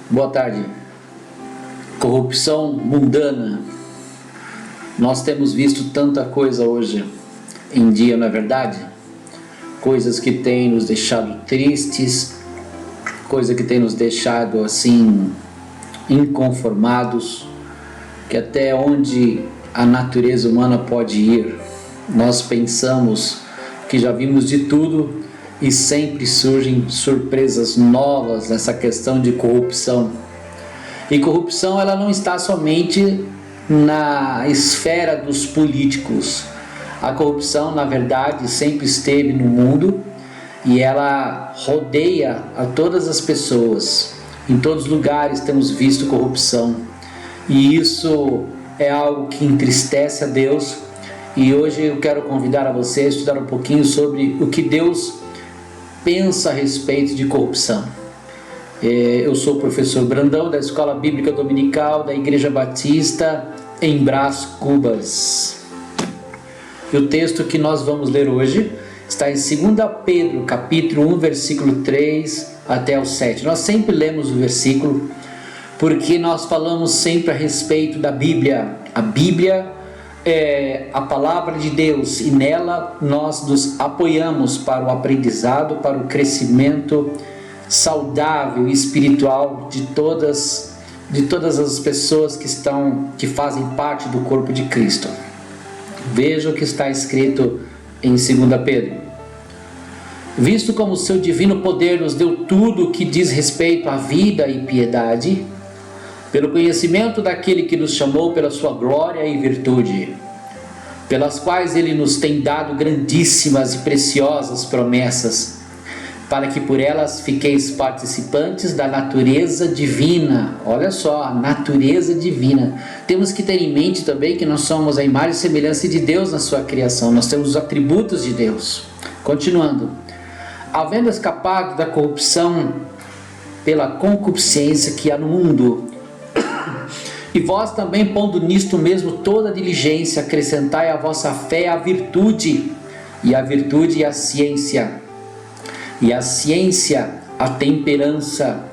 Boa tarde. Corrupção mundana. Nós temos visto tanta coisa hoje em dia, não é verdade? Coisas que têm nos deixado tristes, coisas que têm nos deixado assim inconformados, que até onde a natureza humana pode ir. Nós pensamos que já vimos de tudo e sempre surgem surpresas novas nessa questão de corrupção. E corrupção ela não está somente na esfera dos políticos. A corrupção, na verdade, sempre esteve no mundo e ela rodeia a todas as pessoas. Em todos os lugares temos visto corrupção. E isso é algo que entristece a Deus. E hoje eu quero convidar a você a estudar um pouquinho sobre o que Deus pensa a respeito de corrupção. Eu sou o professor Brandão, da Escola Bíblica Dominical da Igreja Batista em Brás Cubas. E o texto que nós vamos ler hoje está em 2 Pedro, capítulo 1, versículo 3 até o 7. Nós sempre lemos o versículo porque nós falamos sempre a respeito da Bíblia. A Bíblia é a palavra de Deus e nela nós nos apoiamos para o aprendizado, para o crescimento saudável e espiritual de todas as pessoas que fazem parte do corpo de Cristo. Veja o que está escrito em 2 Pedro. Visto como o seu divino poder nos deu tudo o que diz respeito à vida e piedade, pelo conhecimento daquele que nos chamou pela sua glória e virtude, pelas quais ele nos tem dado grandíssimas e preciosas promessas, para que por elas fiqueis participantes da natureza divina. Olha só, a natureza divina. Temos que ter em mente também que nós somos a imagem e semelhança de Deus na sua criação. Nós temos os atributos de Deus. Continuando. Havendo escapado da corrupção pela concupiscência que há no mundo, e vós também, pondo nisto mesmo toda a diligência, acrescentai à vossa fé a virtude, e a virtude a ciência, e a ciência a temperança,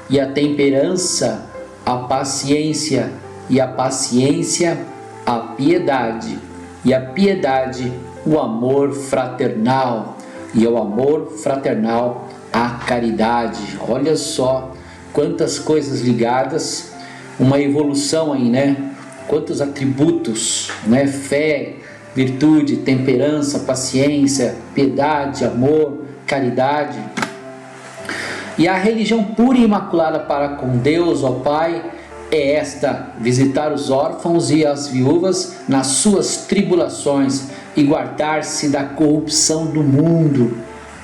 e a temperança a paciência, e a paciência a piedade, e a piedade o amor fraternal, e o amor fraternal a caridade. Olha só quantas coisas ligadas, uma evolução aí, né? Quantos atributos, né? Fé, virtude, temperança, paciência, piedade, amor, caridade. E a religião pura e imaculada para com Deus, ó Pai, é esta: visitar os órfãos e as viúvas nas suas tribulações e guardar-se da corrupção do mundo.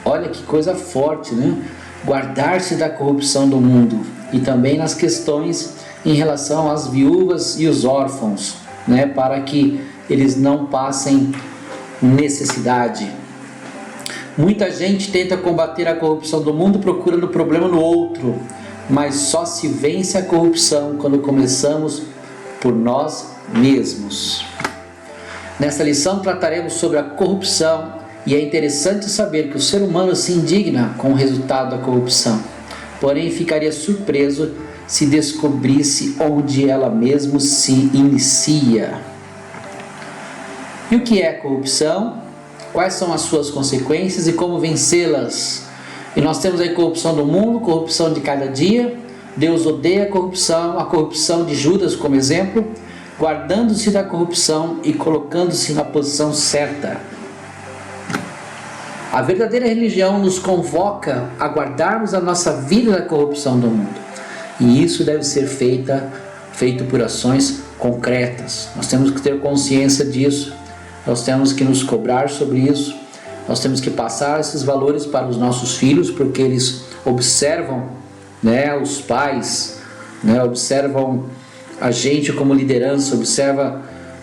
Olha que coisa forte, né? Guardar-se da corrupção do mundo. E também nas questões em relação às viúvas e os órfãos, né? Para que eles não passem necessidade. Muita gente tenta combater a corrupção do mundo procurando problema no outro, mas só se vence a corrupção quando começamos por nós mesmos. Nesta lição trataremos sobre a corrupção e é interessante saber que o ser humano se indigna com o resultado da corrupção, porém ficaria surpreso se descobrisse onde ela mesmo se inicia. E o que é corrupção? Quais são as suas consequências e como vencê-las? E nós temos aí corrupção do mundo, corrupção de cada dia. Deus odeia a corrupção de Judas como exemplo, guardando-se da corrupção e colocando-se na posição certa. A verdadeira religião nos convoca a guardarmos a nossa vida da corrupção do mundo. E isso deve ser feito por ações concretas. Nós temos que ter consciência disso. Nós temos que nos cobrar sobre isso. Nós temos que passar esses valores para os nossos filhos, porque eles observam, né, os pais, né, observam a gente como liderança,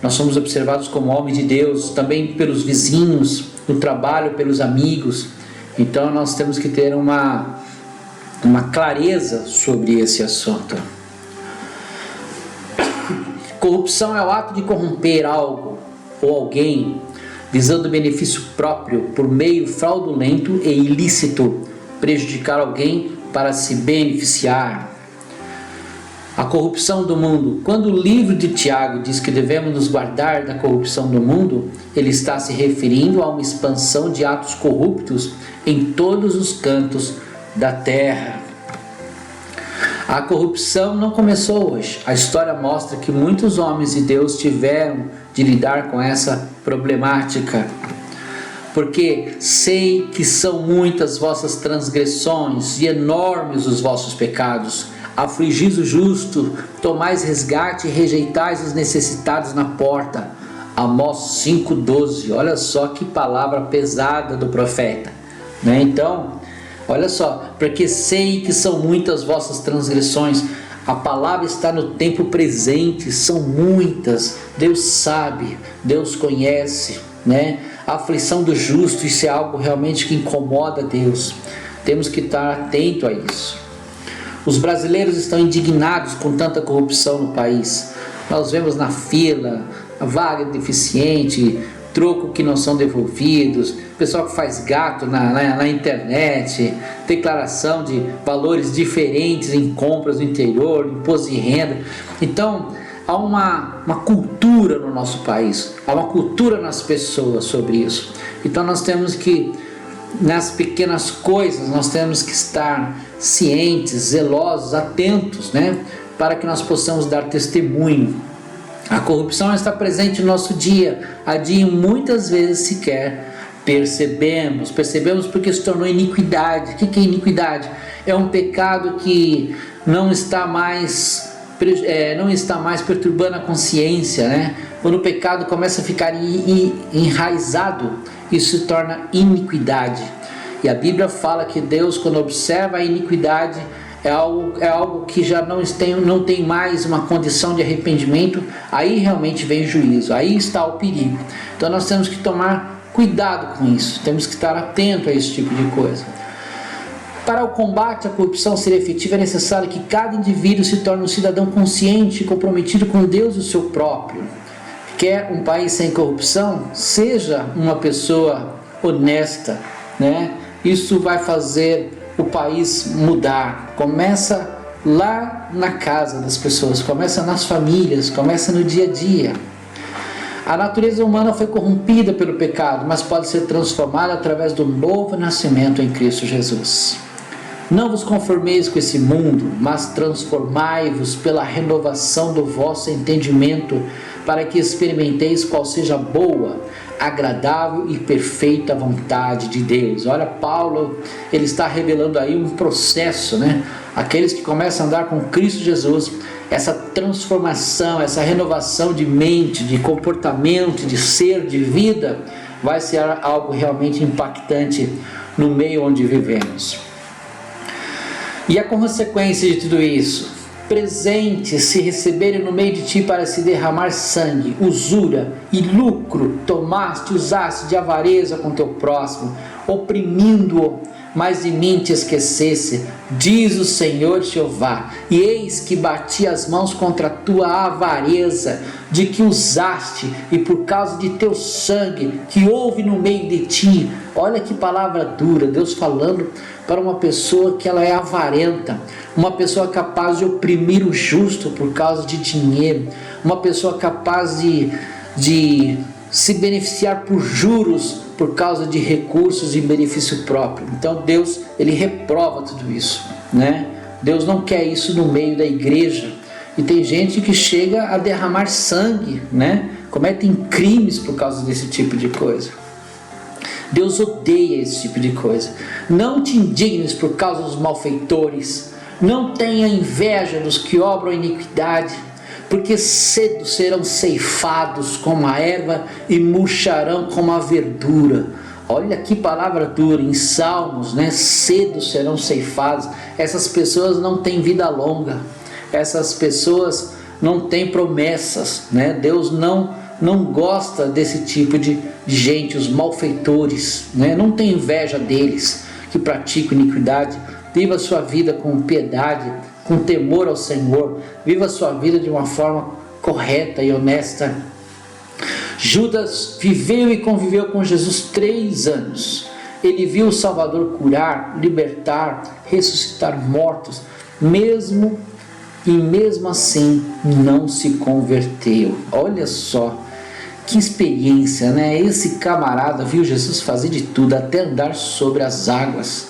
nós somos observados como homens de Deus, também pelos vizinhos, no trabalho, pelos amigos. Então nós temos que ter uma clareza sobre esse assunto. Corrupção é o ato de corromper algo ou alguém visando benefício próprio por meio fraudulento e ilícito, prejudicar alguém para se beneficiar. A corrupção do mundo. Quando o livro de Tiago diz que devemos nos guardar da corrupção do mundo, ele está se referindo a uma expansão de atos corruptos em todos os cantos da terra. A corrupção não começou hoje. A história mostra que muitos homens de Deus tiveram de lidar com essa problemática. Porque sei que são muitas vossas transgressões e enormes os vossos pecados. Afligis o justo, tomais resgate e rejeitais os necessitados na porta. Amós 5,12. Olha só que palavra pesada do profeta, né? Então, olha só, porque sei que são muitas vossas transgressões. A palavra está no tempo presente, são muitas. Deus sabe, Deus conhece, né? A aflição do justo, isso é algo realmente que incomoda Deus. Temos que estar atento a isso. Os brasileiros estão indignados com tanta corrupção no país. Nós vemos na fila, a vaga deficiente, troco que não são devolvidos, pessoal que faz gato na internet, declaração de valores diferentes em compras no interior, imposto de renda. Então, há uma cultura no nosso país, há uma cultura nas pessoas sobre isso. Então nós temos que, nas pequenas coisas, nós temos que estar cientes, zelosos, atentos, né? Para que nós possamos dar testemunho. A corrupção está presente no nosso dia a dia e muitas vezes sequer percebemos porque se tornou iniquidade. O que é iniquidade? É um pecado que não está mais perturbando a consciência, né? Quando o pecado começa a ficar enraizado, isso se torna iniquidade. E a Bíblia fala que Deus, quando observa a iniquidade, é algo que já não tem mais uma condição de arrependimento, aí realmente vem o juízo, aí está o perigo. Então nós temos que tomar cuidado com isso, temos que estar atento a esse tipo de coisa. Para o combate à corrupção ser efetivo, é necessário que cada indivíduo se torne um cidadão consciente e comprometido com Deus e o seu próprio. Quer um país sem corrupção? Seja uma pessoa honesta, né? Isso vai fazer o país mudar. Começa lá na casa das pessoas, começa nas famílias, começa no dia a dia. A natureza humana foi corrompida pelo pecado, mas pode ser transformada através do novo nascimento em Cristo Jesus. Não vos conformeis com esse mundo, mas transformai-vos pela renovação do vosso entendimento, para que experimenteis qual seja a boa, agradável e perfeita vontade de Deus. Olha, Paulo, ele está revelando aí um processo, né? Aqueles que começam a andar com Cristo Jesus, essa transformação, essa renovação de mente, de comportamento, de ser, de vida, vai ser algo realmente impactante no meio onde vivemos. E a consequência de tudo isso? Presentes se receberem no meio de ti para se derramar sangue, usura e lucro, usaste de avareza com teu próximo, oprimindo-o, mas de mim te esquecesse, diz o Senhor Jeová, e eis que bati as mãos contra a tua avareza, de que usaste, e por causa de teu sangue, que houve no meio de ti. Olha que palavra dura, Deus falando para uma pessoa que ela é avarenta, uma pessoa capaz de oprimir o justo por causa de dinheiro, uma pessoa capaz de se beneficiar por juros por causa de recursos e benefício próprio. Então Deus, ele reprova tudo isso, né? Deus não quer isso no meio da igreja. E tem gente que chega a derramar sangue, né? Cometem crimes por causa desse tipo de coisa. Deus odeia esse tipo de coisa. Não te indignes por causa dos malfeitores, não tenha inveja dos que obram iniquidade, porque cedo serão ceifados como a erva e murcharão como a verdura. Olha que palavra dura, em Salmos, né? Cedo serão ceifados. Essas pessoas não têm vida longa, essas pessoas não têm promessas, né? Deus não gosta desse tipo de gente, os malfeitores, né? Não tem inveja deles que praticam iniquidade. Viva a sua vida com piedade, com temor ao Senhor. Viva a sua vida de uma forma correta e honesta. Judas viveu e conviveu com Jesus 3 anos. Ele viu o Salvador curar, libertar, ressuscitar mortos, mesmo e mesmo assim não se converteu. Olha só que experiência, né? Esse camarada viu Jesus fazer de tudo, até andar sobre as águas,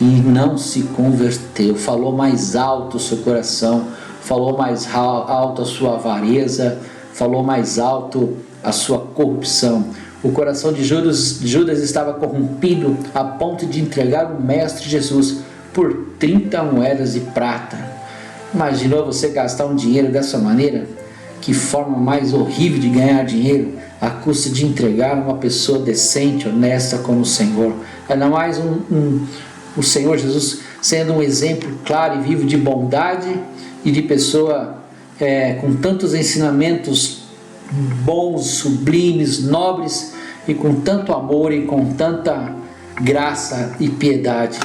e não se converteu. Falou mais alto o seu coração, falou mais alto a sua avareza, falou mais alto a sua corrupção. O coração de Judas estava corrompido a ponto de entregar o Mestre Jesus por 30 moedas de prata. Imaginou você gastar um dinheiro dessa maneira? Que forma mais horrível de ganhar dinheiro, à custa de entregar uma pessoa decente, honesta como o Senhor. Ainda mais o Senhor Jesus sendo um exemplo claro e vivo de bondade e de pessoa com tantos ensinamentos bons, sublimes, nobres, e com tanto amor e com tanta graça e piedade.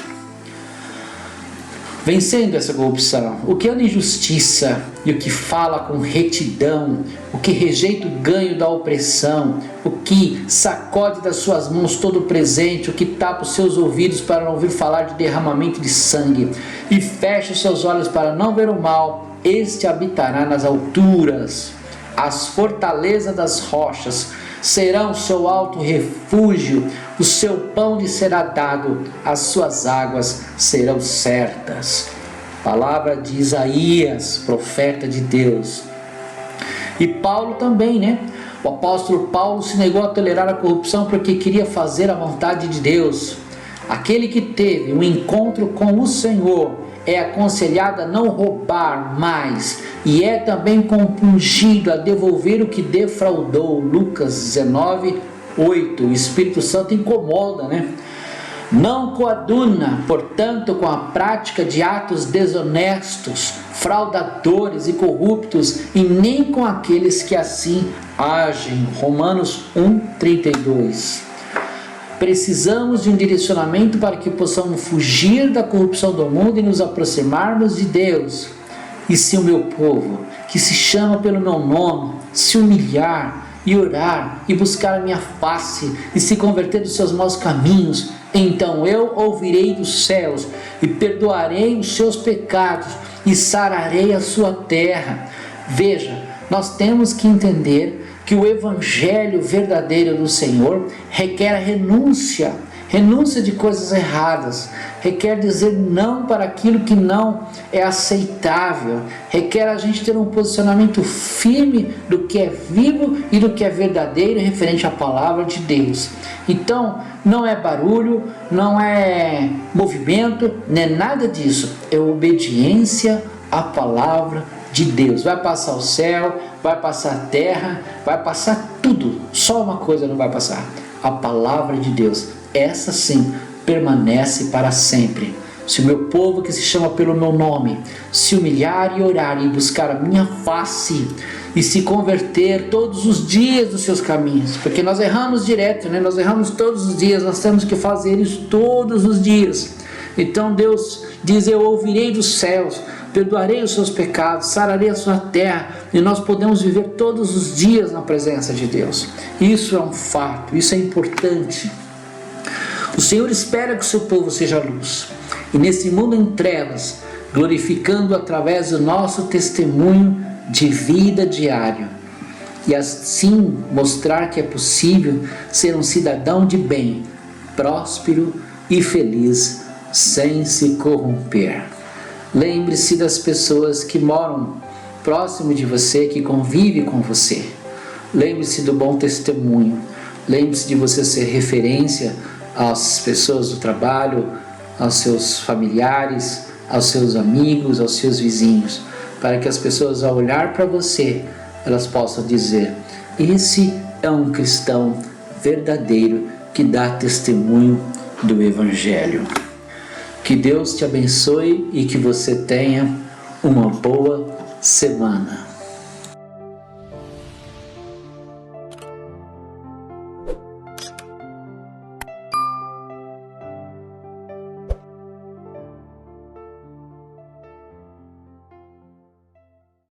Vencendo essa corrupção, o que anda em justiça e o que fala com retidão, o que rejeita o ganho da opressão, o que sacode das suas mãos todo o presente, o que tapa os seus ouvidos para não ouvir falar de derramamento de sangue e fecha os seus olhos para não ver o mal, este habitará nas alturas. As fortalezas das rochas serão o seu alto refúgio, o seu pão lhe será dado, as suas águas serão certas. Palavra de Isaías, profeta de Deus. E Paulo também, né? O apóstolo Paulo se negou a tolerar a corrupção porque queria fazer a vontade de Deus. Aquele que teve um encontro com o Senhor é aconselhado a não roubar mais e é também compungido a devolver o que defraudou. Lucas 19, 8. O Espírito Santo incomoda, né? Não coaduna, portanto, com a prática de atos desonestos, fraudadores e corruptos, e nem com aqueles que assim agem. Romanos 1:32. Precisamos de um direcionamento para que possamos fugir da corrupção do mundo e nos aproximarmos de Deus. E se o meu povo, que se chama pelo meu nome, se humilhar e orar e buscar a minha face e se converter dos seus maus caminhos, então eu ouvirei dos céus e perdoarei os seus pecados e sararei a sua terra. Veja, nós temos que entender que o evangelho verdadeiro do Senhor requer a renúncia de coisas erradas, requer dizer não para aquilo que não é aceitável, requer a gente ter um posicionamento firme do que é vivo e do que é verdadeiro referente à palavra de Deus. Então, não é barulho, não é movimento, não é nada disso, é obediência à palavra de Deus. Vai passar o céu, vai passar a terra, vai passar tudo, só uma coisa não vai passar: a palavra de Deus. Essa sim permanece para sempre. Se o meu povo, que se chama pelo meu nome, se humilhar e orar e buscar a minha face e se converter todos os dias dos seus caminhos, porque nós erramos direto, né? Nós erramos todos os dias, nós temos que fazer isso todos os dias. Então Deus diz: eu ouvirei dos céus, perdoarei os seus pecados, sararei a sua terra, e nós podemos viver todos os dias na presença de Deus. Isso é um fato, isso é importante. O Senhor espera que o seu povo seja luz, e nesse mundo em trevas, glorificando através do nosso testemunho de vida diário, e assim mostrar que é possível ser um cidadão de bem, próspero e feliz, sem se corromper. Lembre-se das pessoas que moram próximo de você, que convivem com você. Lembre-se do bom testemunho. Lembre-se de você ser referência às pessoas do trabalho, aos seus familiares, aos seus amigos, aos seus vizinhos, para que as pessoas, ao olhar para você, elas possam dizer: esse é um cristão verdadeiro que dá testemunho do Evangelho. Que Deus te abençoe e que você tenha uma boa semana.